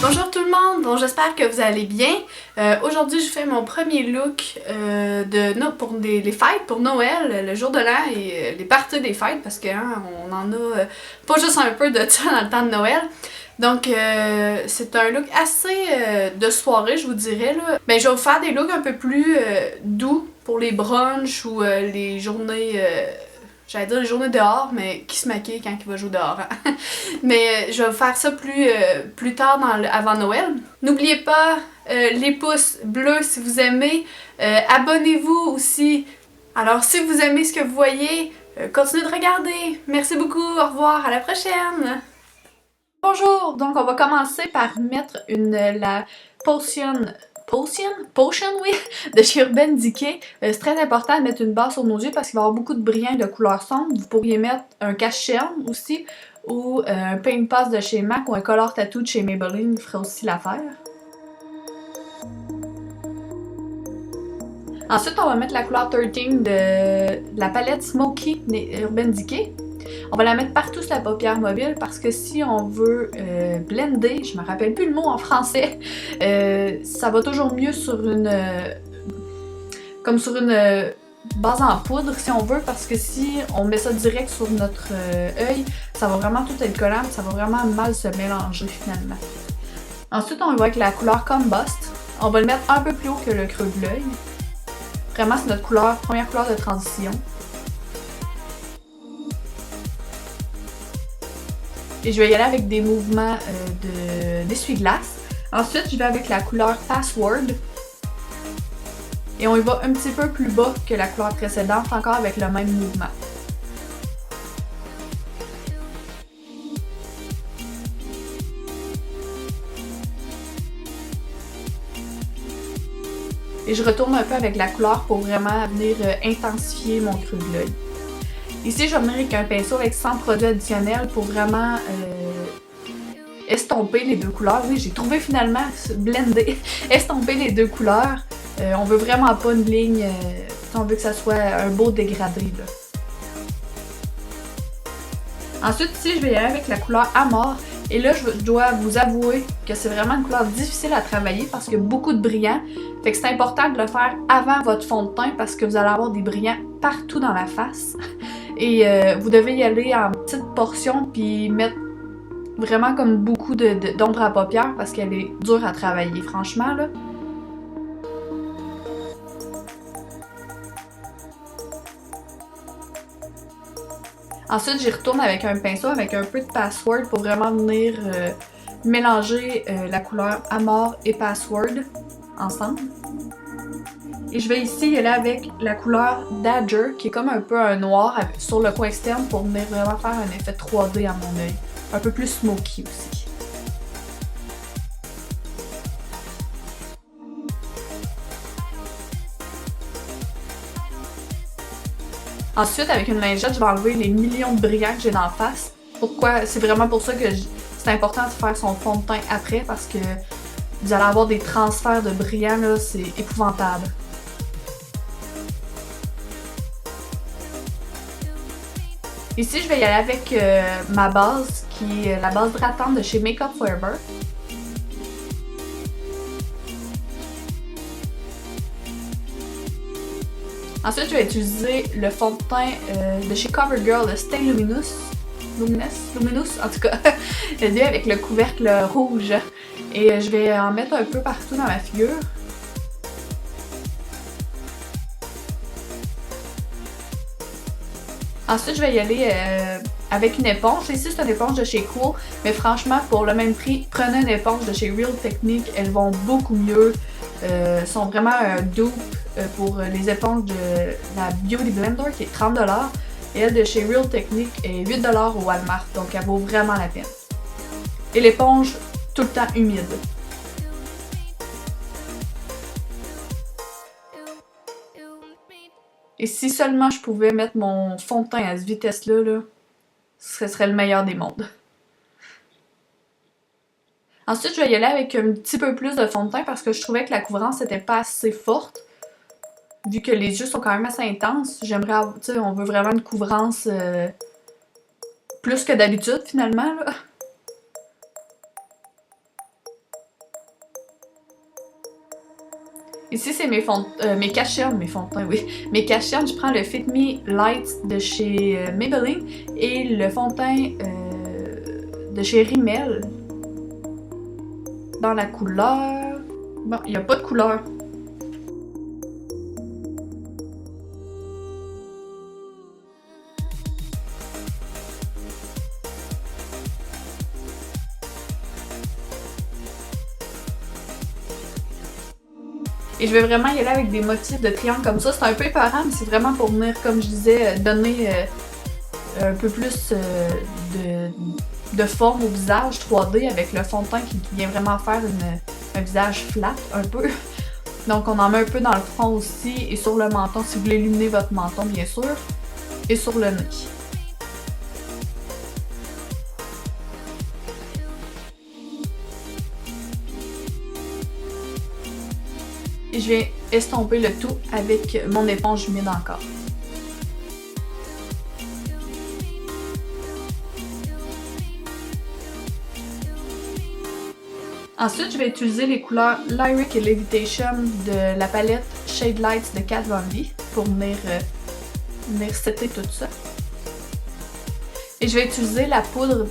Bonjour tout le monde, bon j'espère que vous allez bien. Aujourd'hui je fais mon premier look pour les fêtes, pour Noël, le jour de l'an et les parties des fêtes parce qu'on en a pas juste un peu de ça dans le temps de Noël. Donc c'est un look assez de soirée je vous dirais là. Ben, je vais vous faire des looks un peu plus doux pour les brunchs ou les journées... J'allais dire les journées dehors, mais qui se maquille quand il va jouer dehors? Hein? Mais je vais faire ça plus tard avant Noël. N'oubliez pas les pouces bleus si vous aimez. Abonnez-vous aussi. Alors si vous aimez ce que vous voyez, continuez de regarder. Merci beaucoup, au revoir, à la prochaine! Bonjour! Donc on va commencer par mettre la Potion, oui, de chez Urban Decay. C'est très important de mettre une base sur nos yeux parce qu'il va y avoir beaucoup de brillants de couleur sombre. Vous pourriez mettre un cache-cerne aussi, ou un Paint Pass de chez MAC ou un Color Tattoo de chez Maybelline, il ferait aussi l'affaire. Ensuite, on va mettre la couleur 13 de la palette Smoky Urban Decay. On va la mettre partout sur la paupière mobile parce que si on veut blender, je me rappelle plus le mot en français, ça va toujours mieux sur une base en poudre si on veut, parce que si on met ça direct sur notre œil, ça va vraiment tout être collant, ça va vraiment mal se mélanger finalement. Ensuite, on va avec la couleur Combust. On va le mettre un peu plus haut que le creux de l'œil. Vraiment, c'est notre première couleur de transition. Et je vais y aller avec des mouvements d'essuie-glace. Ensuite, je vais avec la couleur Password. Et on y va un petit peu plus bas que la couleur précédente, encore avec le même mouvement. Et je retourne un peu avec la couleur pour vraiment venir intensifier mon creux de l'œil. Ici, je vais venir avec un pinceau avec 100 produits additionnels pour vraiment estomper les deux couleurs. Oui, j'ai trouvé finalement blender, estomper les deux couleurs. On veut vraiment pas une ligne, on veut que ça soit un beau dégradé là. Ensuite, ici, je vais y aller avec la couleur Amor. Et là, je dois vous avouer que c'est vraiment une couleur difficile à travailler parce qu'il y a beaucoup de brillants. Fait que c'est important de le faire avant votre fond de teint parce que vous allez avoir des brillants partout dans la face. Et vous devez y aller en petites portions puis mettre vraiment comme beaucoup d'ombre à paupières parce qu'elle est dure à travailler, franchement là. Ensuite, j'y retourne avec un pinceau, avec un peu de Password pour vraiment venir mélanger la couleur Amor et Password ensemble. Et je vais ici y aller avec la couleur Dagger, qui est comme un peu un noir sur le coin externe pour venir vraiment faire un effet 3D à mon œil. Un peu plus smoky aussi. Ensuite, avec une lingette, je vais enlever les millions de brillants que j'ai dans la face. Pourquoi? C'est vraiment pour ça que c'est important de faire son fond de teint après, parce que vous allez avoir des transferts de brillants, là, c'est épouvantable. Ici, je vais y aller avec ma base, qui est la base hydratante de chez Makeup Forever. Ensuite, je vais utiliser le fond de teint de chez CoverGirl, le Stay Luminous, en tout cas, lui avec le couvercle rouge. Et je vais en mettre un peu partout dans ma figure. Ensuite, je vais y aller avec une éponge. Ici, c'est une éponge de chez Cool, mais franchement, pour le même prix, prenez une éponge de chez Real Technique. Elles vont beaucoup mieux. Sont vraiment un dupe pour les éponges de la Beauty Blender qui est 30$. Et elle de chez Real Technique est 8$ au Walmart, donc elle vaut vraiment la peine. Et l'éponge, tout le temps humide. Et si seulement je pouvais mettre mon fond de teint à cette vitesse-là, là, ce serait le meilleur des mondes. Ensuite, je vais y aller avec un petit peu plus de fond de teint parce que je trouvais que la couvrance n'était pas assez forte. Vu que les yeux sont quand même assez intenses, j'aimerais, tu sais, on veut vraiment une couvrance plus que d'habitude finalement, là. Ici, c'est mes cachernes, mes fonds de teint, oui. Mes cachernes, je prends le Fit Me Light de chez Maybelline et le fond de teint de chez Rimmel dans la couleur... Bon, il n'y a pas de couleur. Et je vais vraiment y aller avec des motifs de triangle comme ça. C'est un peu épeurant, mais c'est vraiment pour venir, comme je disais, donner un peu plus de forme au visage 3D avec le fond de teint qui vient vraiment faire un visage flat un peu. Donc on en met un peu dans le front aussi et sur le menton si vous voulez illuminer votre menton bien sûr. Et sur le nez. Et je vais estomper le tout avec mon éponge humide encore. Ensuite, je vais utiliser les couleurs Lyric et Levitation de la palette Shade Lights de Kat Von D pour venir setter tout ça. Et je vais utiliser la poudre,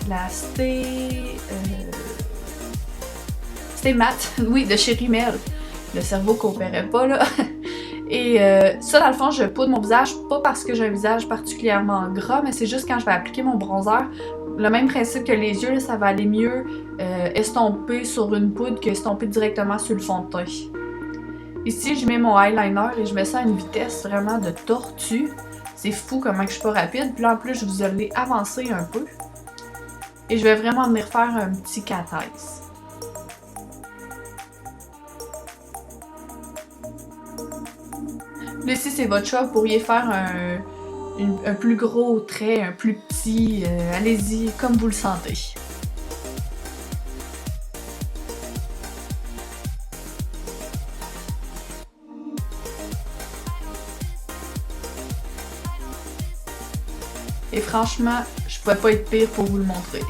la Stay Matte, oui, de chez Rimmel. Le cerveau coopérait pas, là. Et ça, dans le fond, je poudre mon visage, pas parce que j'ai un visage particulièrement gras, mais c'est juste quand je vais appliquer mon bronzer. Le même principe que les yeux, là, ça va aller mieux estomper sur une poudre que estomper directement sur le fond de teint. Ici, je mets mon eyeliner et je mets ça à une vitesse vraiment de tortue. C'est fou comment je suis pas rapide. Puis là, en plus, je vous l'ai avancé un peu. Et je vais vraiment venir faire un petit cat eyes. Là, ici, c'est votre choix. Vous pourriez faire un plus gros trait, un plus petit. Allez-y, comme vous le sentez. Et franchement, je pouvais pas être pire pour vous le montrer.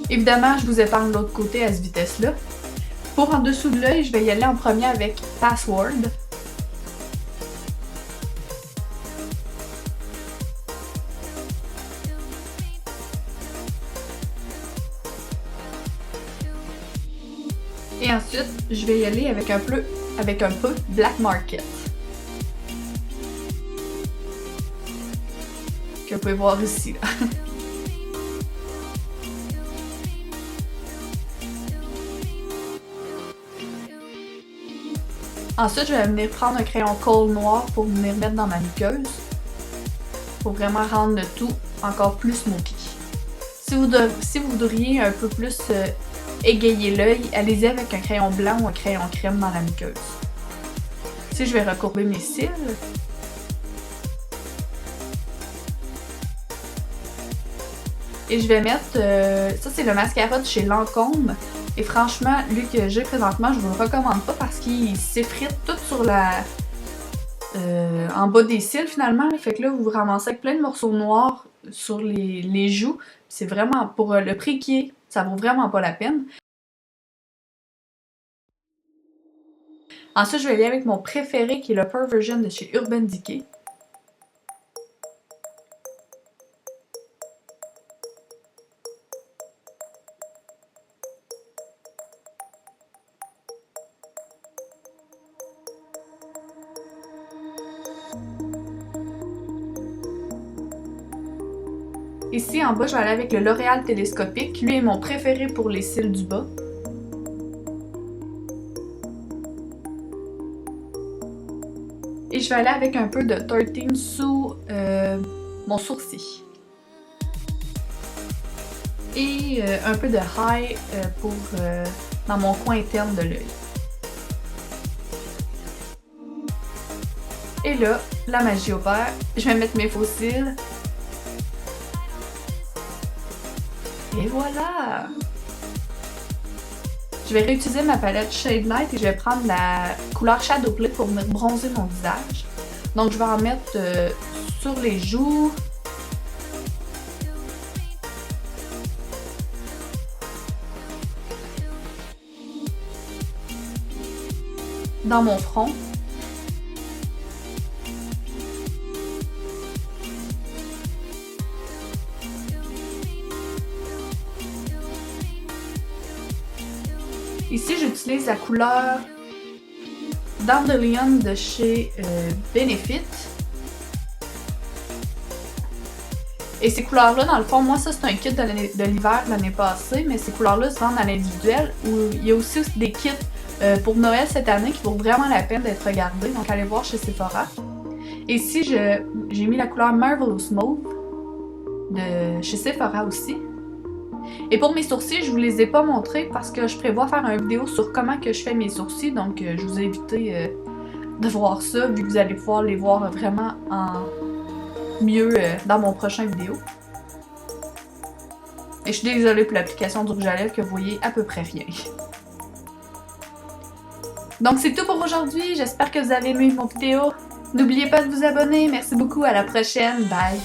Évidemment, je vous épargne l'autre côté à cette vitesse-là. Pour en dessous de l'œil, je vais y aller en premier avec Password. Et ensuite, je vais y aller avec un peu Black Market. Que vous pouvez voir ici, là. Ensuite, je vais venir prendre un crayon colle noir pour venir mettre dans ma muqueuse. Pour vraiment rendre le tout encore plus smoky. Si vous voudriez un peu plus égayer l'œil, allez-y avec un crayon blanc ou un crayon crème dans la muqueuse. Ici, je vais recourber mes cils. Et je vais mettre, ça c'est le mascara de chez Lancôme. Et franchement, lui que j'ai présentement, je vous le recommande pas parce qu'il s'effrite tout sur en bas des cils finalement. Fait que là, vous vous ramassez avec plein de morceaux noirs sur les joues. C'est vraiment, pour le prix qui est, ça vaut vraiment pas la peine. Ensuite, je vais aller avec mon préféré qui est le Perversion de chez Urban Decay. Ici, en bas, je vais aller avec le L'Oréal Télescopique. Lui est mon préféré pour les cils du bas. Et je vais aller avec un peu de 13 sous mon sourcil. Et un peu de high dans mon coin interne de l'œil. Et là, la magie opère. Je vais mettre mes faux cils. Et voilà! Je vais réutiliser ma palette Shade Light et je vais prendre la couleur Shadow Play pour venir bronzer mon visage. Donc je vais en mettre sur les joues. dans mon front. Ici, j'utilise la couleur Dandelion de chez Benefit. Et ces couleurs-là, dans le fond, moi, ça, c'est un kit de l'hiver de l'année passée, mais ces couleurs-là se vendent à l'individuel. Il y a aussi des kits pour Noël cette année qui vaut vraiment la peine d'être regardés. Donc, allez voir chez Sephora. Et ici, j'ai mis la couleur Marvelous Mauve de chez Sephora aussi. Et pour mes sourcils, je vous les ai pas montrés parce que je prévois faire une vidéo sur comment que je fais mes sourcils. Donc, je vous ai évité de voir ça, vu que vous allez pouvoir les voir vraiment en mieux dans mon prochain vidéo. Et je suis désolée pour l'application du rouge à lèvres que vous voyez à peu près rien. Donc c'est tout pour aujourd'hui, j'espère que vous avez aimé mon vidéo. N'oubliez pas de vous abonner, merci beaucoup, à la prochaine, bye!